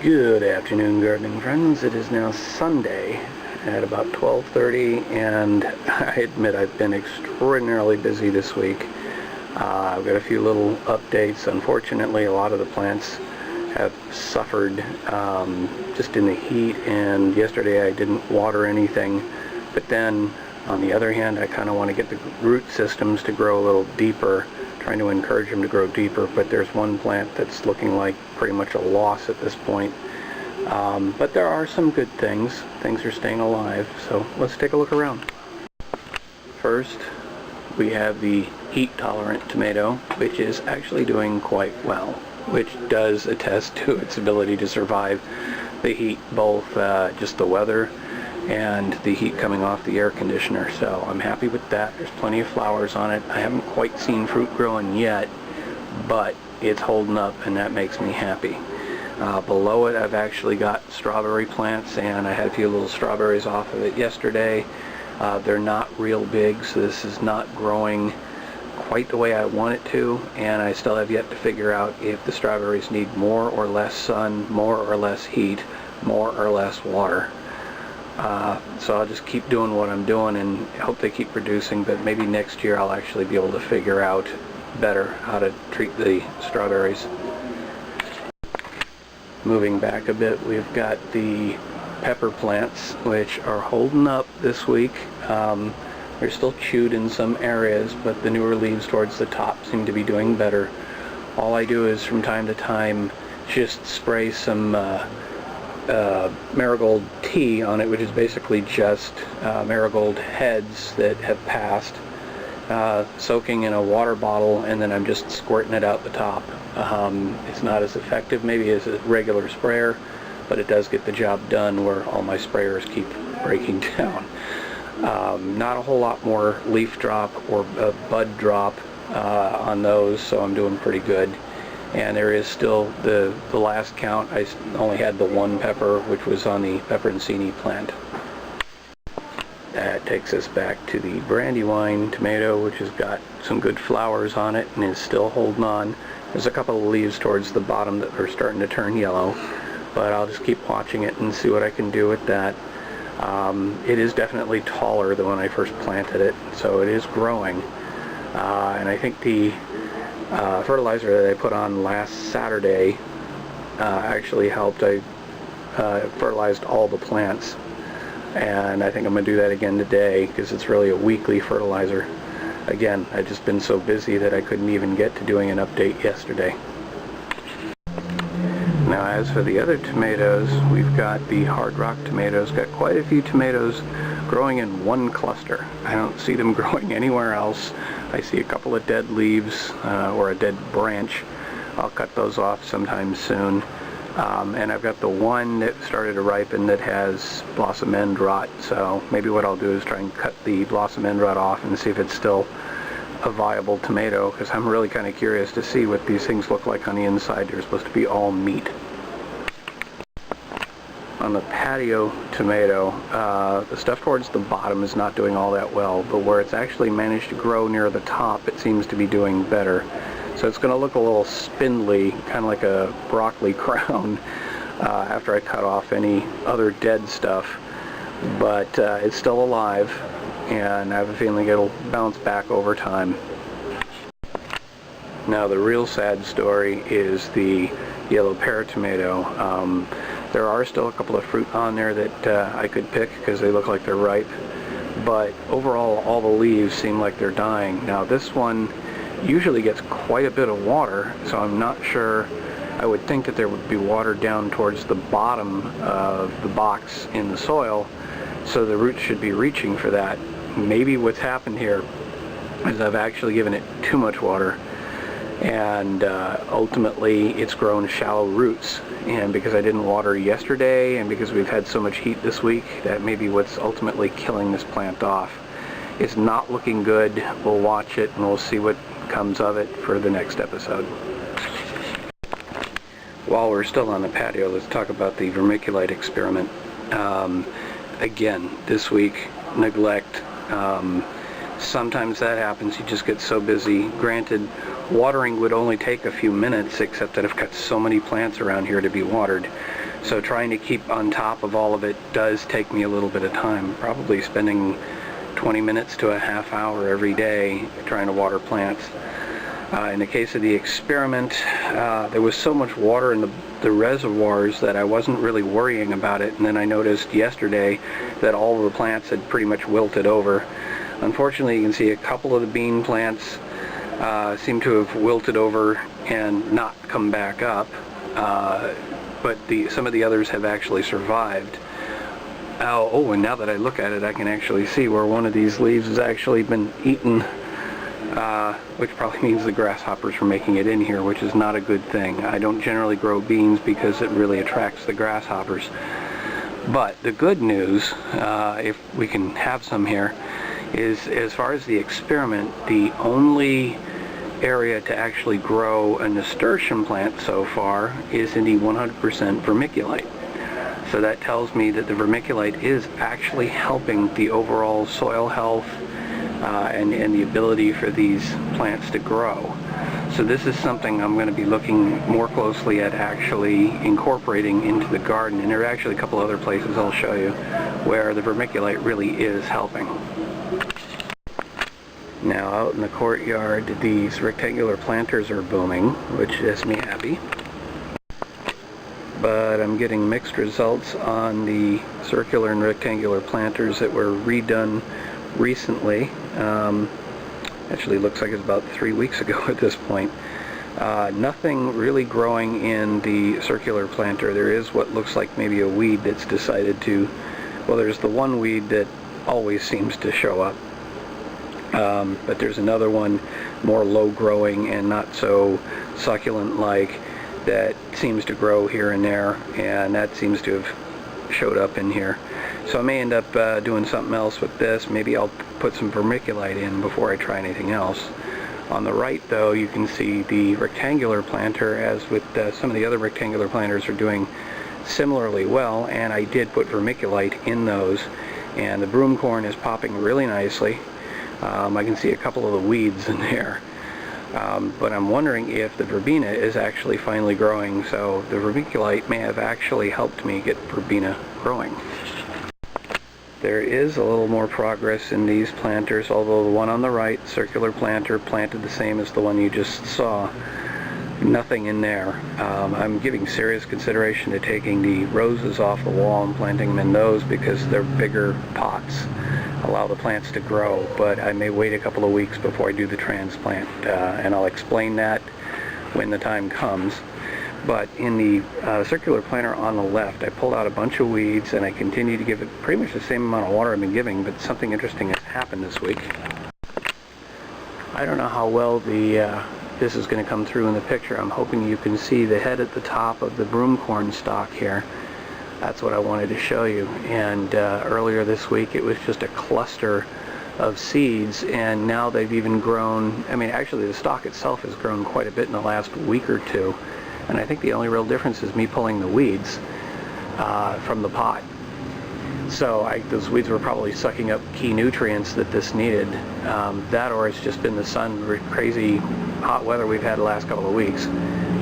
Good afternoon, gardening friends. It is now Sunday at about 12:30, and I admit I've been extraordinarily busy this week. I've got a few little updates. Unfortunately, a lot of the plants have suffered just in the heat, and yesterday I didn't water anything. But then, on the other hand, I kind of want to get the root systems to grow a little deeper, trying to encourage them to grow deeper, but there's one plant that's looking like pretty much a loss at this point. But there are some good things. Things are staying alive, so let's take a look around. First, we have the heat-tolerant tomato, which is actually doing quite well, which does attest to its ability to survive the heat, both just the weather and the heat coming off the air conditioner. So I'm happy with that. There's plenty of flowers on it. I haven't quite seen fruit growing yet, but it's holding up, and that makes me happy. Below it, I've actually got strawberry plants, and I had a few little strawberries off of it yesterday. They're not real big, so this is not growing quite the way I want it to, and I still have yet to figure out if the strawberries need more or less sun, more or less heat, more or less water. So I'll just keep doing what I'm doing and hope they keep producing, but maybe next year I'll actually be able to figure out better how to treat the strawberries. Moving back a bit, we've got the pepper plants, which are holding up this week. They're still chewed in some areas, but the newer leaves towards the top seem to be doing better. All I do is from time to time just spray some marigold tea on it, which is basically just marigold heads that have passed, soaking in a water bottle, and then I'm just squirting it out the top. It's not as effective maybe as a regular sprayer, but it does get the job done where all my sprayers keep breaking down. Not a whole lot more leaf drop or bud drop on those, so I'm doing pretty good. And there is still the last count. I only had the one pepper, which was on the peperoncini plant. That takes us back to the brandywine tomato, which has got some good flowers on it and is still holding on. There's a couple of leaves towards the bottom that are starting to turn yellow, but I'll just keep watching it and see what I can do with that. It is definitely taller than when I first planted it, so it is growing. And I think the fertilizer that I put on last Saturday actually helped. I fertilized all the plants, and I think I'm going to do that again today because it's really a weekly fertilizer. Again, I've just been so busy that I couldn't even get to doing an update yesterday. Now, as for the other tomatoes, we've got the hard rock tomatoes. Got quite a few tomatoes growing in one cluster. I don't see them growing anywhere else. I see a couple of dead leaves or a dead branch. I'll cut those off sometime soon. And I've got the one that started to ripen that has blossom end rot, so maybe what I'll do is try and cut the blossom end rot off and see if it's still a viable tomato, because I'm really kind of curious to see what these things look like on the inside. They're supposed to be all meat. On the patio tomato, the stuff towards the bottom is not doing all that well, but where it's actually managed to grow near the top, it seems to be doing better. So it's going to look a little spindly, kind of like a broccoli crown, after I cut off any other dead stuff. But it's still alive, and I have a feeling it'll bounce back over time. Now, the real sad story is the yellow pear tomato. There are still a couple of fruit on there that I could pick because they look like they're ripe, but overall all the leaves seem like they're dying. Now, this one usually gets quite a bit of water, so I'm not sure. I would think that there would be water down towards the bottom of the box in the soil, so the roots should be reaching for that. Maybe what's happened here is I've actually given it too much water, and ultimately it's grown shallow roots. And because I didn't water yesterday, and because we've had so much heat this week, that may be what's ultimately killing this plant off. It's not looking good. We'll watch it and we'll see what comes of it for the next episode. While we're still on the patio, let's talk about the vermiculite experiment. Again, this week, neglect. Sometimes that happens. You just get so busy. Granted, watering would only take a few minutes, except that I've got so many plants around here to be watered. So trying to keep on top of all of it does take me a little bit of time, probably spending 20 minutes to a half hour every day trying to water plants. In the case of the experiment, there was so much water in the reservoirs that I wasn't really worrying about it, and then I noticed yesterday that all of the plants had pretty much wilted over. Unfortunately, you can see a couple of the bean plants seem to have wilted over and not come back up, but some of the others have actually survived. Oh, and now that I look at it, I can actually see where one of these leaves has actually been eaten, which probably means the grasshoppers were making it in here, which is not a good thing. I don't generally grow beans because it really attracts the grasshoppers. But the good news, if we can have some here, is as far as the experiment, the only area to actually grow a nasturtium plant so far is in the 100% vermiculite. So that tells me that the vermiculite is actually helping the overall soil health and the ability for these plants to grow. So this is something I'm going to be looking more closely at actually incorporating into the garden. And there are actually a couple other places I'll show you where the vermiculite really is helping. Now out in the courtyard, these rectangular planters are booming, which makes me happy. But I'm getting mixed results on the circular and rectangular planters that were redone recently. Actually looks like it's about 3 weeks ago at this point. Nothing really growing in the circular planter. There is what looks like maybe a weed that's decided to, well, there's the one weed that always seems to show up. But there's another one, more low growing and not so succulent like, that seems to grow here and there, and that seems to have showed up in here. So I may end up doing something else with this. Maybe I'll put some vermiculite in before I try anything else. On the right though, you can see the rectangular planter, as with some of the other rectangular planters, are doing similarly well, and I did put vermiculite in those, and the broomcorn is popping really nicely. I can see a couple of the weeds in there. But I'm wondering if the verbena is actually finally growing, so the vermiculite may have actually helped me get verbena growing. There is a little more progress in these planters, although the one on the right, circular planter, planted the same as the one you just saw. Nothing in there. I'm giving serious consideration to taking the roses off the wall and planting them in those because they're bigger pots, allow the plants to grow, but I may wait a couple of weeks before I do the transplant, and I'll explain that when the time comes. But in the circular planter on the left, I pulled out a bunch of weeds, and I continue to give it pretty much the same amount of water I've been giving, but something interesting has happened this week. I don't know how well this is going to come through in the picture. I'm hoping you can see the head at the top of the broomcorn stalk here. That's what I wanted to show you. And earlier this week it was just a cluster of seeds, and now they've even grown. I mean, actually the stalk itself has grown quite a bit in the last week or two, and I think the only real difference is me pulling the weeds from the pot. So those weeds were probably sucking up key nutrients that this needed. That, or it's just been the sun, crazy hot weather we've had the last couple of weeks.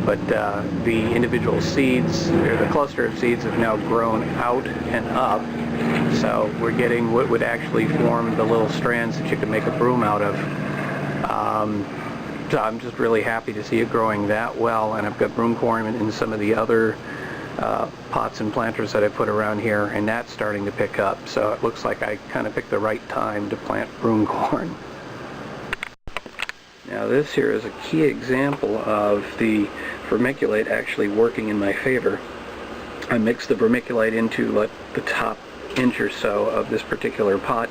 But the individual seeds, or the cluster of seeds, have now grown out and up. So we're getting what would actually form the little strands that you could make a broom out of. So I'm just really happy to see it growing that well, and I've got broomcorn in some of the other pots and planters that I put around here, and that's starting to pick up. So it looks like I kind of picked the right time to plant broomcorn. Now this here is a key example of the vermiculite actually working in my favor. I mixed the vermiculite into the top inch or so of this particular pot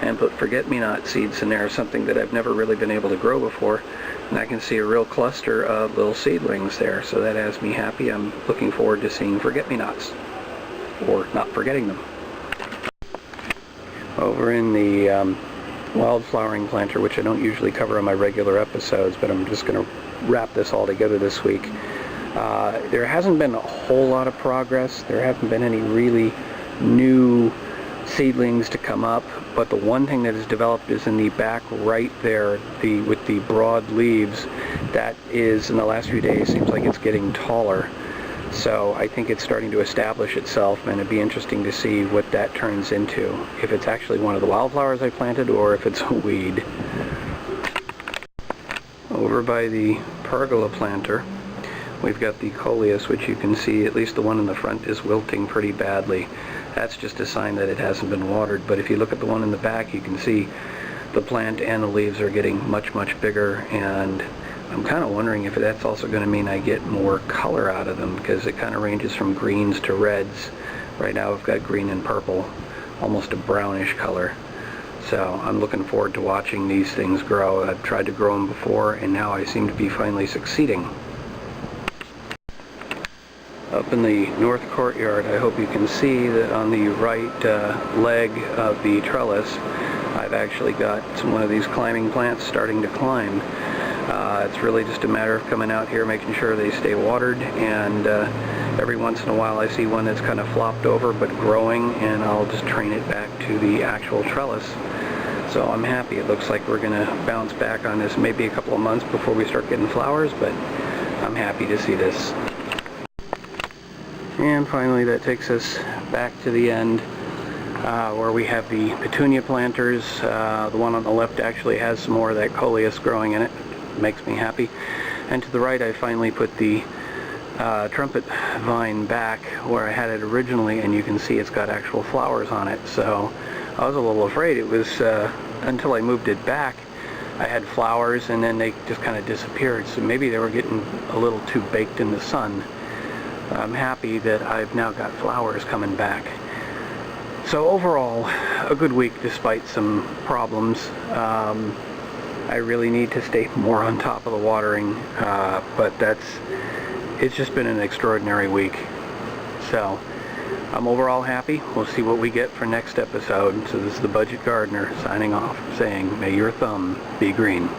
and put forget-me-not seeds in there, something that I've never really been able to grow before. And I can see a real cluster of little seedlings there, so that has me happy. I'm looking forward to seeing forget-me-nots, or not forgetting them. Over in the wildflowering planter, which I don't usually cover on my regular episodes, but I'm just going to wrap this all together this week. There hasn't been a whole lot of progress. There haven't been any really new seedlings to come up, but the one thing that has developed is in the back right there, with the broad leaves. that is, in the last few days, seems like it's getting taller. So I think it's starting to establish itself, and it'd be interesting to see what that turns into. If it's actually one of the wildflowers I planted, or if it's a weed. Over by the pergola planter, we've got the coleus, which you can see, at least the one in the front, is wilting pretty badly. That's just a sign that it hasn't been watered. But if you look at the one in the back, you can see the plant and the leaves are getting much, much bigger, and I'm kind of wondering if that's also going to mean I get more color out of them, because it kind of ranges from greens to reds. Right now I've got green and purple, almost a brownish color. So I'm looking forward to watching these things grow. I've tried to grow them before, and now I seem to be finally succeeding. Up in the north courtyard, I hope you can see that on the right leg of the trellis, I've actually got one of these climbing plants starting to climb. It's really just a matter of coming out here, making sure they stay watered, and every once in a while I see one that's kind of flopped over but growing, and I'll just train it back to the actual trellis. So I'm happy. It looks like we're going to bounce back on this maybe a couple of months before we start getting flowers, but I'm happy to see this. And finally, that takes us back to the end where we have the petunia planters. The one on the left actually has some more of that coleus growing in it. Makes me happy. And to the right, I finally put the trumpet vine back where I had it originally, and you can see it's got actual flowers on it. So I was a little afraid. It was until I moved it back, I had flowers, and then they just kind of disappeared. So maybe they were getting a little too baked in the sun. I'm happy that I've now got flowers coming back. So overall, a good week despite some problems. I really need to stay more on top of the watering, but it's just been an extraordinary week. So I'm overall happy. We'll see what we get for next episode. So this is the Budget Gardener signing off, saying, may your thumb be green.